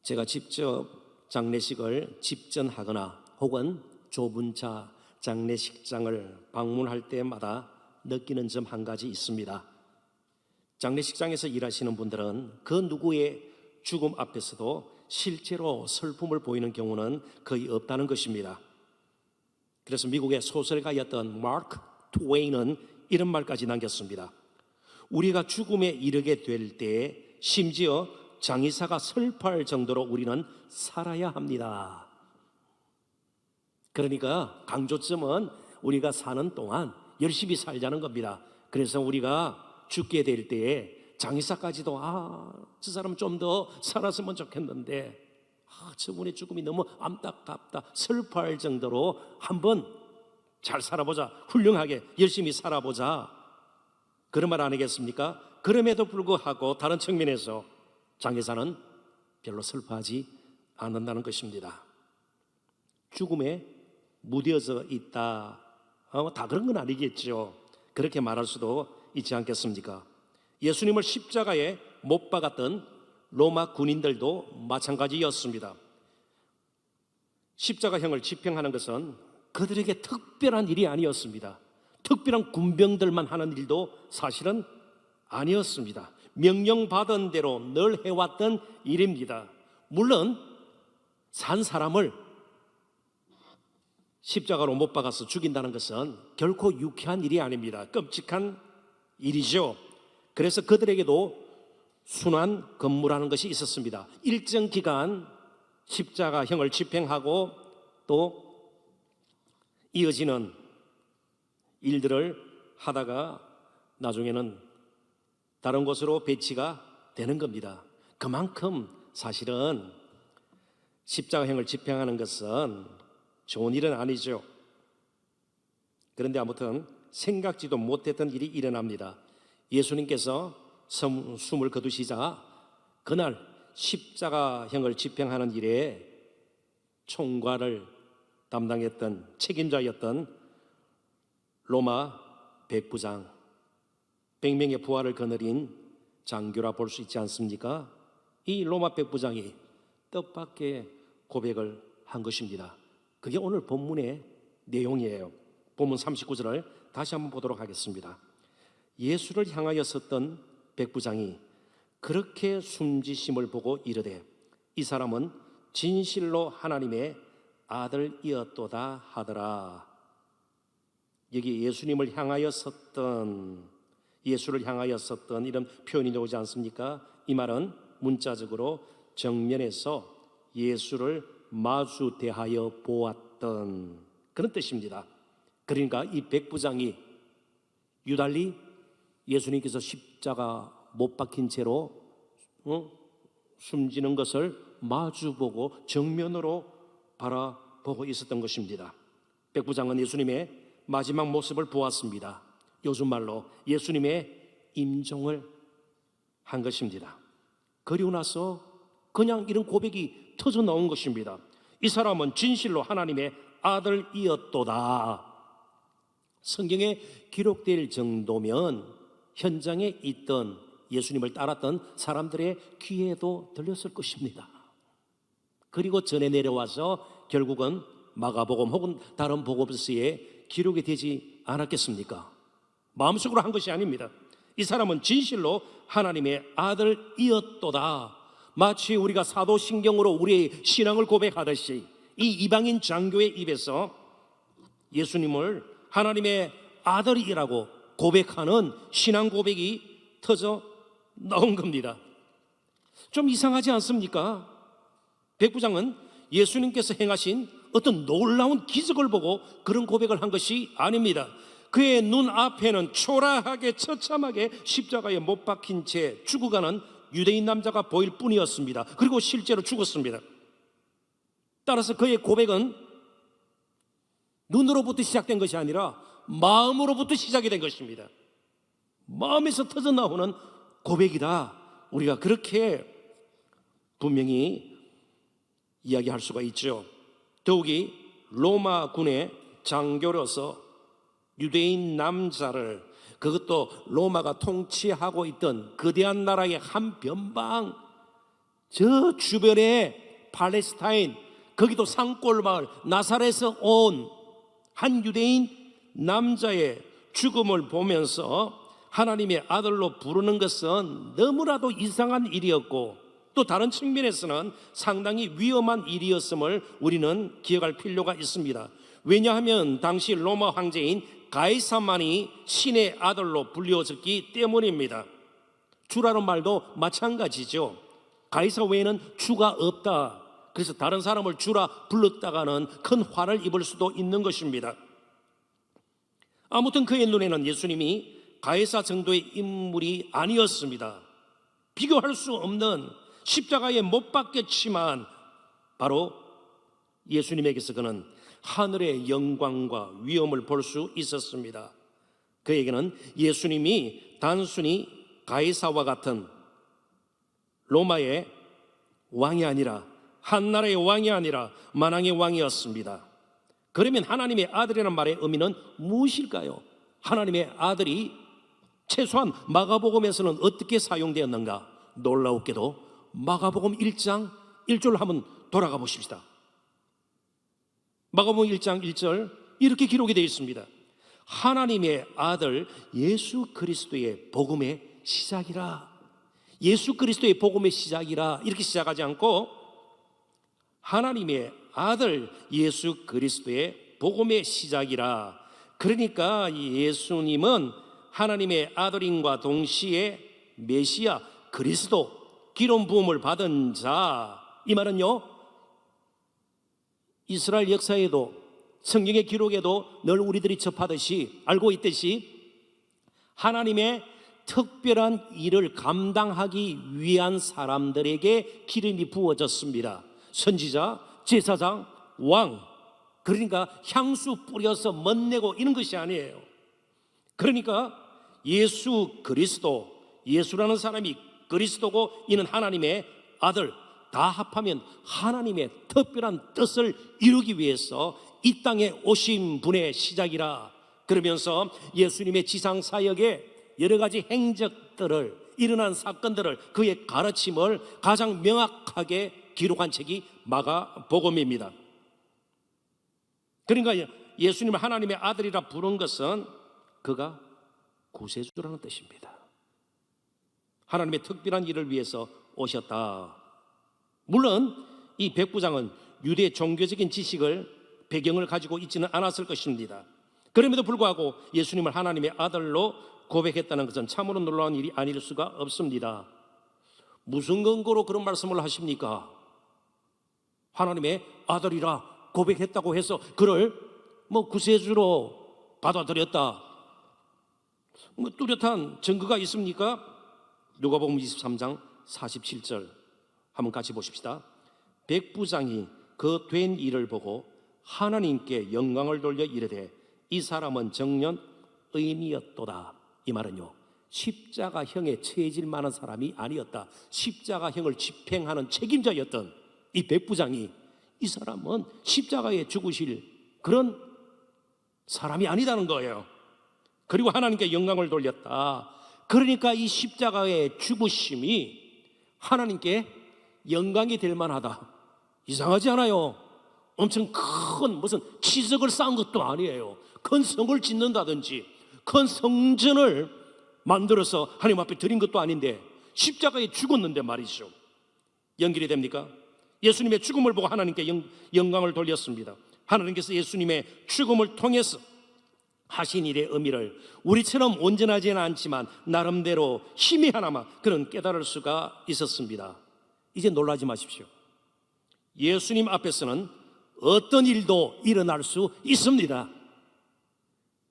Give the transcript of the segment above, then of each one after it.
제가 직접 장례식을 집전하거나 혹은 좁은 차 장례식장을 방문할 때마다 느끼는 점 한 가지 있습니다. 장례식장에서 일하시는 분들은 그 누구의 죽음 앞에서도 실제로 슬픔을 보이는 경우는 거의 없다는 것입니다. 그래서 미국의 소설가였던 마크 트웨인은 이런 말까지 남겼습니다. 우리가 죽음에 이르게 될 때에 심지어 장의사가 슬퍼할 정도로 우리는 살아야 합니다. 그러니까 강조점은 우리가 사는 동안 열심히 살자는 겁니다. 그래서 우리가 죽게 될 때에 장의사까지도 저 사람 좀 더 살았으면 좋겠는데 저분의 죽음이 너무 안타깝다 슬퍼할 정도로 한번 잘 살아보자, 훌륭하게 열심히 살아보자, 그런 말 아니겠습니까? 그럼에도 불구하고 다른 측면에서 장의사는 별로 슬퍼하지 않는다는 것입니다. 죽음에 무뎌져 있다, 다 그런 건 아니겠죠. 그렇게 말할 수도 있지 않겠습니까? 예수님을 십자가에 못 박았던 로마 군인들도 마찬가지였습니다. 십자가형을 집행하는 것은 그들에게 특별한 일이 아니었습니다. 특별한 군병들만 하는 일도 사실은 아니었습니다. 명령받은 대로 늘 해왔던 일입니다. 물론 산 사람을 십자가로 못 박아서 죽인다는 것은 결코 유쾌한 일이 아닙니다. 끔찍한 일이죠. 그래서 그들에게도 순환 근무라는 것이 있었습니다. 일정 기간 십자가형을 집행하고 또 이어지는 일들을 하다가 나중에는 다른 곳으로 배치가 되는 겁니다. 그만큼 사실은 십자가형을 집행하는 것은 좋은 일은 아니죠. 그런데 아무튼 생각지도 못했던 일이 일어납니다. 예수님께서 숨을 거두시자 그날 십자가형을 집행하는 일에 총괄을 담당했던 책임자였던 로마 백부장, 100명의 부하를 거느린 장교라 볼 수 있지 않습니까? 이 로마 백부장이 뜻밖의 고백을 한 것입니다. 그게 오늘 본문의 내용이에요. 본문 39절을 다시 한번 보도록 하겠습니다. 예수를 향하여 섰던 백부장이 그렇게 숨지심을 보고 이르되 이 사람은 진실로 하나님의 아들이었도다 하더라. 여기 예수를 향하여 섰던 이런 표현이 나오지 않습니까? 이 말은 문자적으로 정면에서 예수를 마주 대하여 보았던 그런 뜻입니다. 그러니까 이 백부장이 유달리 예수님께서 십자가 못 박힌 채로 숨지는 것을 마주보고 정면으로 바라보고 있었던 것입니다. 백부장은 예수님의 마지막 모습을 보았습니다. 요즘 말로 예수님의 임종을 한 것입니다. 그리고 나서 그냥 이런 고백이 터져 나온 것입니다. 이 사람은 진실로 하나님의 아들이었도다. 성경에 기록될 정도면 현장에 있던 예수님을 따랐던 사람들의 귀에도 들렸을 것입니다. 그리고 전해 내려와서 결국은 마가복음 혹은 다른 복음서에 기록이 되지 않았겠습니까? 마음속으로 한 것이 아닙니다. 이 사람은 진실로 하나님의 아들이었도다. 마치 우리가 사도신경으로 우리의 신앙을 고백하듯이 이 이방인 장교의 입에서 예수님을 하나님의 아들이라고 고백하는 신앙 고백이 터져 나온 겁니다. 좀 이상하지 않습니까? 백부장은 예수님께서 행하신 어떤 놀라운 기적을 보고 그런 고백을 한 것이 아닙니다. 그의 눈앞에는 초라하게 처참하게 십자가에 못 박힌 채 죽어가는 유대인 남자가 보일 뿐이었습니다. 그리고 실제로 죽었습니다. 따라서 그의 고백은 눈으로부터 시작된 것이 아니라 마음으로부터 시작이 된 것입니다. 마음에서 터져 나오는 고백이다. 우리가 그렇게 분명히 이야기할 수가 있죠. 더욱이 로마 군의 장교로서 유대인 남자를, 그것도 로마가 통치하고 있던 거대한 나라의 한 변방 저 주변에 팔레스타인, 거기도 산골 마을 나사렛에서 온 한 유대인 남자의 죽음을 보면서 하나님의 아들로 부르는 것은 너무나도 이상한 일이었고, 또 다른 측면에서는 상당히 위험한 일이었음을 우리는 기억할 필요가 있습니다. 왜냐하면 당시 로마 황제인 가이사만이 신의 아들로 불려졌기 때문입니다. 주라는 말도 마찬가지죠. 가이사 외에는 주가 없다. 그래서 다른 사람을 주라 불렀다가는 큰 화를 입을 수도 있는 것입니다. 아무튼 그의 눈에는 예수님이 가이사 정도의 인물이 아니었습니다. 비교할 수 없는 십자가에 못 박혔지만 바로 예수님에게서 그는 하늘의 영광과 위엄을 볼 수 있었습니다. 그에게는 예수님이 단순히 가이사와 같은 로마의 왕이 아니라, 한 나라의 왕이 아니라 만왕의 왕이었습니다. 그러면 하나님의 아들이라는 말의 의미는 무엇일까요? 하나님의 아들이 최소한 마가복음에서는 어떻게 사용되었는가? 놀라웠게도 마가복음 1장 1절 한번 돌아가 보십시다. 마가복음 1장 1절 이렇게 기록이 되어 있습니다. 하나님의 아들 예수 그리스도의 복음의 시작이라. 예수 그리스도의 복음의 시작이라 이렇게 시작하지 않고 하나님의 아들 예수 그리스도의 복음의 시작이라. 그러니까 예수님은 하나님의 아들임과 동시에 메시아 그리스도 기름 부음을 받은 자. 이 말은요, 이스라엘 역사에도 성경의 기록에도 늘 우리들이 접하듯이 알고 있듯이 하나님의 특별한 일을 감당하기 위한 사람들에게 기름이 부어졌습니다. 선지자, 제사장, 왕. 그러니까 향수 뿌려서 멋내고 이런 것이 아니에요. 그러니까 예수 그리스도, 예수라는 사람이 그리스도고 이는 하나님의 아들, 다 합하면 하나님의 특별한 뜻을 이루기 위해서 이 땅에 오신 분의 시작이라. 그러면서 예수님의 지상 사역의 여러 가지 행적들을, 일어난 사건들을, 그의 가르침을 가장 명확하게 기록한 책이 마가복음입니다. 그러니까 예수님을 하나님의 아들이라 부른 것은 그가 구세주라는 뜻입니다. 하나님의 특별한 일을 위해서 오셨다. 물론 이 백부장은 유대 종교적인 지식을, 배경을 가지고 있지는 않았을 것입니다. 그럼에도 불구하고 예수님을 하나님의 아들로 고백했다는 것은 참으로 놀라운 일이 아닐 수가 없습니다. 무슨 근거로 그런 말씀을 하십니까? 하나님의 아들이라 고백했다고 해서 그를 구세주로 받아들였다, 뚜렷한 증거가 있습니까? 누가복음 23장 47절 한번 같이 보십시다. 백부장이 그 된 일을 보고 하나님께 영광을 돌려 이르되 이 사람은 정녕 의인이었도다. 이 말은요, 십자가형에 처해질 만한 사람이 아니었다. 십자가형을 집행하는 책임자였던 이 백부장이 이 사람은 십자가에 죽으실 그런 사람이 아니다는 거예요. 그리고 하나님께 영광을 돌렸다. 그러니까 이 십자가의 죽으심이 하나님께 영광이 될 만하다. 이상하지 않아요? 엄청 큰 무슨 치석을 쌓은 것도 아니에요. 큰 성을 짓는다든지 큰 성전을 만들어서 하나님 앞에 드린 것도 아닌데 십자가에 죽었는데 말이죠. 연결이 됩니까? 예수님의 죽음을 보고 하나님께 영광을 돌렸습니다. 하나님께서 예수님의 죽음을 통해서 하신 일의 의미를 우리처럼 온전하지는 않지만 나름대로 희미하나마 그런 깨달을 수가 있었습니다. 이제 놀라지 마십시오. 예수님 앞에서는 어떤 일도 일어날 수 있습니다.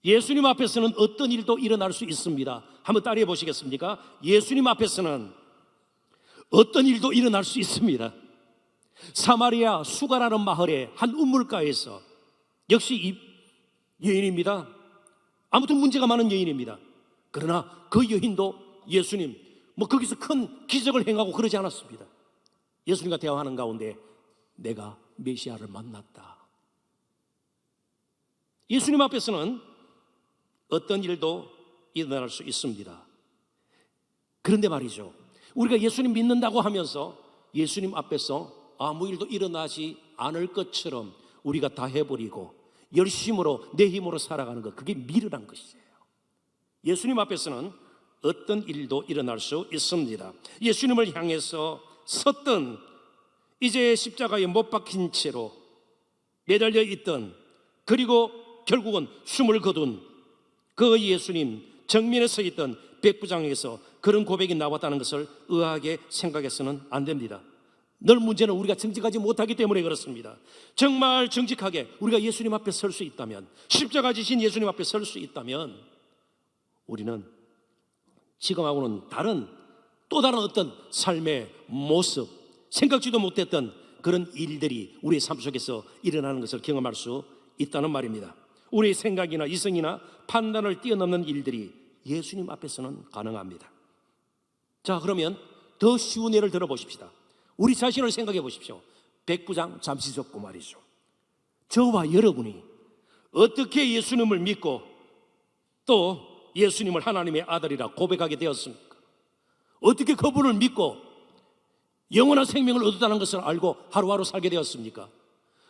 예수님 앞에서는 어떤 일도 일어날 수 있습니다. 한번 따라해 보시겠습니까? 예수님 앞에서는 어떤 일도 일어날 수 있습니다. 사마리아 수가라는 마을의 한 우물가에서 역시 이 여인입니다. 아무튼 문제가 많은 여인입니다. 그러나 그 여인도 예수님 거기서 큰 기적을 행하고 그러지 않았습니다. 예수님과 대화하는 가운데 내가 메시아를 만났다. 예수님 앞에서는 어떤 일도 일어날 수 있습니다. 그런데 말이죠, 우리가 예수님 믿는다고 하면서 예수님 앞에서 아무 일도 일어나지 않을 것처럼 우리가 다 해버리고 열심으로 내 힘으로 살아가는 것, 그게 미련한 것이에요. 예수님 앞에서는 어떤 일도 일어날 수 있습니다. 예수님을 향해서 섰던, 이제 십자가에 못 박힌 채로 매달려 있던, 그리고 결국은 숨을 거둔 그 예수님 정면에 서 있던 백부장에게서 그런 고백이 나왔다는 것을 의아하게 생각해서는 안 됩니다. 늘 문제는 우리가 정직하지 못하기 때문에 그렇습니다. 정말 정직하게 우리가 예수님 앞에 설 수 있다면, 십자가 지신 예수님 앞에 설 수 있다면, 우리는 지금하고는 또 다른 어떤 삶의 모습, 생각지도 못했던 그런 일들이 우리의 삶 속에서 일어나는 것을 경험할 수 있다는 말입니다. 우리의 생각이나 이성이나 판단을 뛰어넘는 일들이 예수님 앞에서는 가능합니다. 자, 그러면 더 쉬운 예를 들어보십시다. 우리 자신을 생각해 보십시오. 백부장 잠시 접고 말이죠. 저와 여러분이 어떻게 예수님을 믿고 또 예수님을 하나님의 아들이라 고백하게 되었습니까? 어떻게 그분을 믿고 영원한 생명을 얻었다는 것을 알고 하루하루 살게 되었습니까?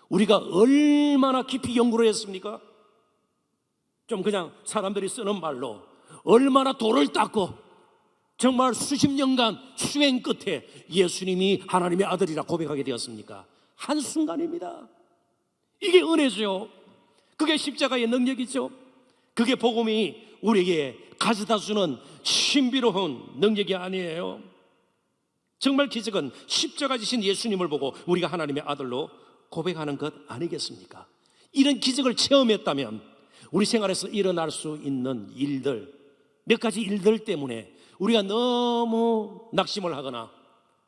우리가 얼마나 깊이 연구를 했습니까? 좀 그냥 사람들이 쓰는 말로 얼마나 돌을 닦고 정말 수십 년간 수행 끝에 예수님이 하나님의 아들이라 고백하게 되었습니까? 한순간입니다. 이게 은혜죠. 그게 십자가의 능력이죠. 그게 복음이 우리에게 가져다 주는 신비로운 능력이 아니에요. 정말 기적은 십자가 지신 예수님을 보고 우리가 하나님의 아들로 고백하는 것 아니겠습니까? 이런 기적을 체험했다면 우리 생활에서 일어날 수 있는 일들, 몇 가지 일들 때문에 우리가 너무 낙심을 하거나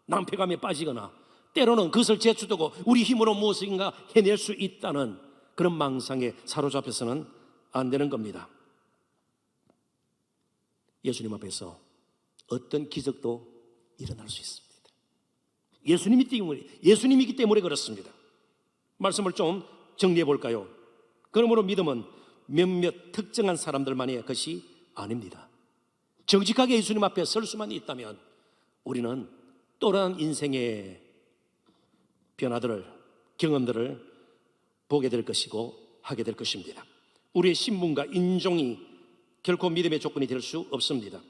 낭패감에 빠지거나 때로는 그것을 제쳐두고 우리 힘으로 무엇인가 해낼 수 있다는 그런 망상에 사로잡혀서는 안 되는 겁니다. 예수님 앞에서 어떤 기적도 일어날 수 있습니다. 예수님이기 때문에 그렇습니다. 말씀을 좀 정리해 볼까요? 그러므로 믿음은 몇몇 특정한 사람들만의 것이 아닙니다. 정직하게 예수님 앞에 설 수만 있다면 우리는 또한 인생의 변화들을, 경험들을 보게 될 것이고 하게 될 것입니다. 우리의 신분과 인종이 결코 믿음의 조건이 될 수 없습니다.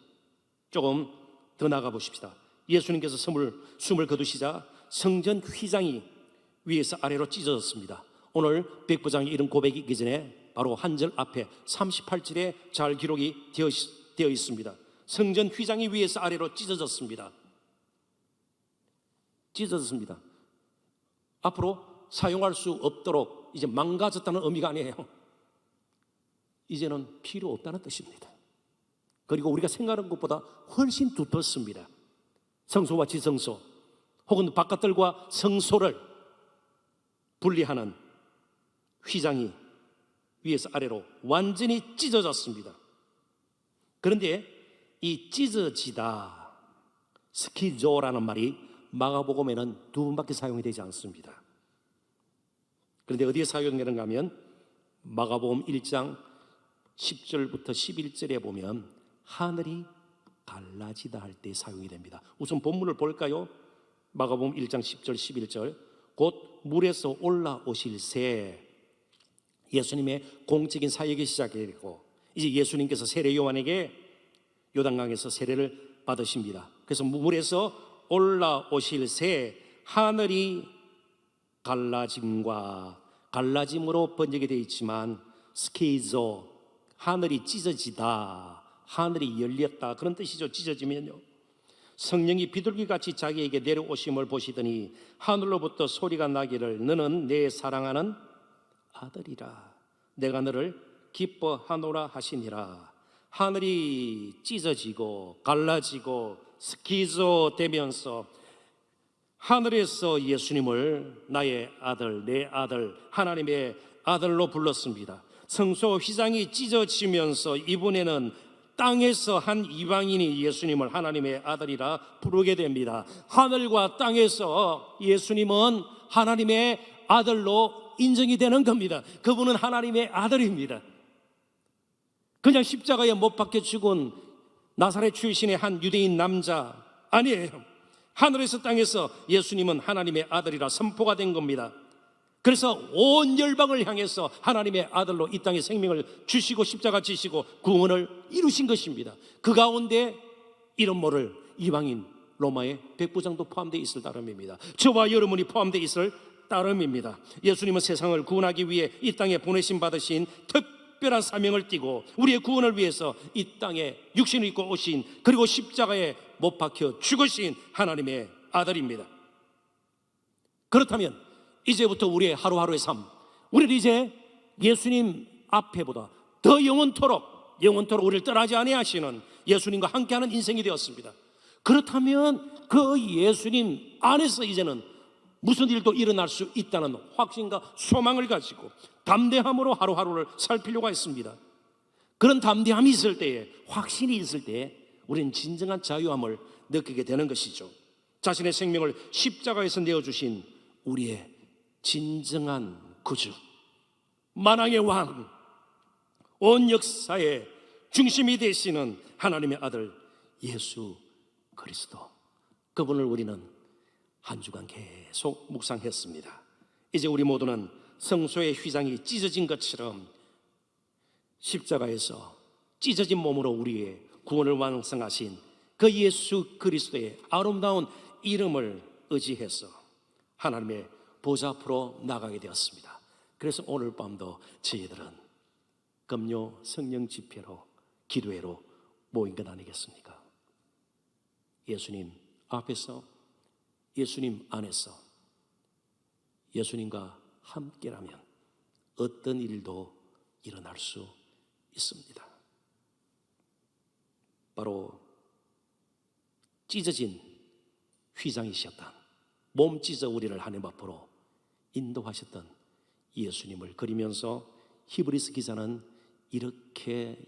조금 더 나가 보십시다. 예수님께서 숨을 거두시자 성전 휘장이 위에서 아래로 찢어졌습니다. 오늘 백부장이 이런 고백이 있기 전에 바로 한 절 앞에 38절에 잘 기록이 되어 있습니다. 성전 휘장이 위에서 아래로 찢어졌습니다. 앞으로 사용할 수 없도록 이제 망가졌다는 의미가 아니에요. 이제는 필요 없다는 뜻입니다. 그리고 우리가 생각하는 것보다 훨씬 두텁습니다. 성소와 지성소 혹은 바깥들과 성소를 분리하는 휘장이 위에서 아래로 완전히 찢어졌습니다. 그런데 이 찢어지다, 스키조라는 말이 마가복음에는 두 번밖에 사용이 되지 않습니다. 그런데 어디에 사용되는가 하면 마가복음 1장 10절부터 11절에 보면 하늘이 갈라지다 할 때 사용이 됩니다. 우선 본문을 볼까요? 마가복음 1장 10절 11절 곧 물에서 올라오실 새 예수님의 공적인 사역이 시작되고 이제 예수님께서 세례 요한에게 요단강에서 세례를 받으십니다. 그래서 물에서 올라오실 새 하늘이 갈라짐으로 번역이 되어 있지만 스케이조 하늘이 찢어지다, 하늘이 열렸다 그런 뜻이죠. 찢어지면요. 성령이 비둘기같이 자기에게 내려오심을 보시더니 하늘로부터 소리가 나기를 너는 내 사랑하는 아들이라 내가 너를 기뻐하노라 하시니라. 하늘이 찢어지고 갈라지고 스키조 되면서 하늘에서 예수님을 나의 아들, 내 아들, 하나님의 아들로 불렀습니다. 성소 휘장이 찢어지면서 이번에는 땅에서 한 이방인이 예수님을 하나님의 아들이라 부르게 됩니다. 하늘과 땅에서 예수님은 하나님의 아들로 인정이 되는 겁니다. 그분은 하나님의 아들입니다. 그냥 십자가에 못 박혀 죽은 나사렛 출신의 한 유대인 남자 아니에요. 하늘에서 땅에서 예수님은 하나님의 아들이라 선포가 된 겁니다. 그래서 온 열방을 향해서 하나님의 아들로 이 땅에 생명을 주시고 십자가 지시고 구원을 이루신 것입니다. 그 가운데 이름 모를 이방인 로마의 백부장도 포함되어 있을 따름입니다. 저와 여러분이 포함되어 있을 따름입니다. 예수님은 세상을 구원하기 위해 이 땅에 보내심 받으신 특별한 사명을 띠고 우리의 구원을 위해서 이 땅에 육신을 입고 오신, 그리고 십자가에 못 박혀 죽으신 하나님의 아들입니다. 그렇다면 이제부터 우리의 하루하루의 삶, 우리는 이제 예수님 앞에보다 더 영원토록 우리를 떠나지 아니하시는 예수님과 함께하는 인생이 되었습니다. 그렇다면 그 예수님 안에서 이제는 무슨 일도 일어날 수 있다는 확신과 소망을 가지고 담대함으로 하루하루를 살 필요가 있습니다. 그런 담대함이 있을 때에, 확신이 있을 때에 우리는 진정한 자유함을 느끼게 되는 것이죠. 자신의 생명을 십자가에서 내어주신 우리의 진정한 구주, 만왕의 왕, 온 역사의 중심이 되시는 하나님의 아들 예수 그리스도, 그분을 우리는 한 주간 계속 묵상했습니다. 이제 우리 모두는 성소의 휘장이 찢어진 것처럼 십자가에서 찢어진 몸으로 우리의 구원을 완성하신 그 예수 그리스도의 아름다운 이름을 의지해서 하나님의 보좌 앞으로 나가게 되었습니다. 그래서 오늘 밤도 저희들은 금요 성령 집회로, 기도회로 모인 것 아니겠습니까? 예수님 앞에서, 예수님 안에서 예수님과 함께라면 어떤 일도 일어날 수 있습니다. 바로 찢어진 휘장이셨던, 몸 찢어 우리를 하나님 앞으로 인도하셨던 예수님을 그리면서 히브리서 기자는 이렇게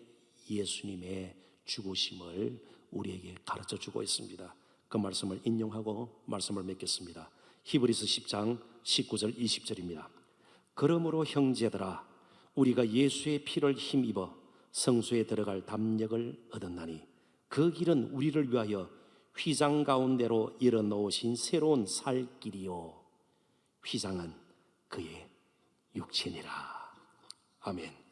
예수님의 죽으심을 우리에게 가르쳐 주고 있습니다. 그 말씀을 인용하고 말씀을 맺겠습니다. 히브리서 10장 19절 20절입니다. 그러므로 형제들아, 우리가 예수의 피를 힘입어 성소에 들어갈 담력을 얻었나니 그 길은 우리를 위하여 휘장 가운데로 일어놓으신 새로운 살 길이요, 휘장은 그의 육체니라. 아멘.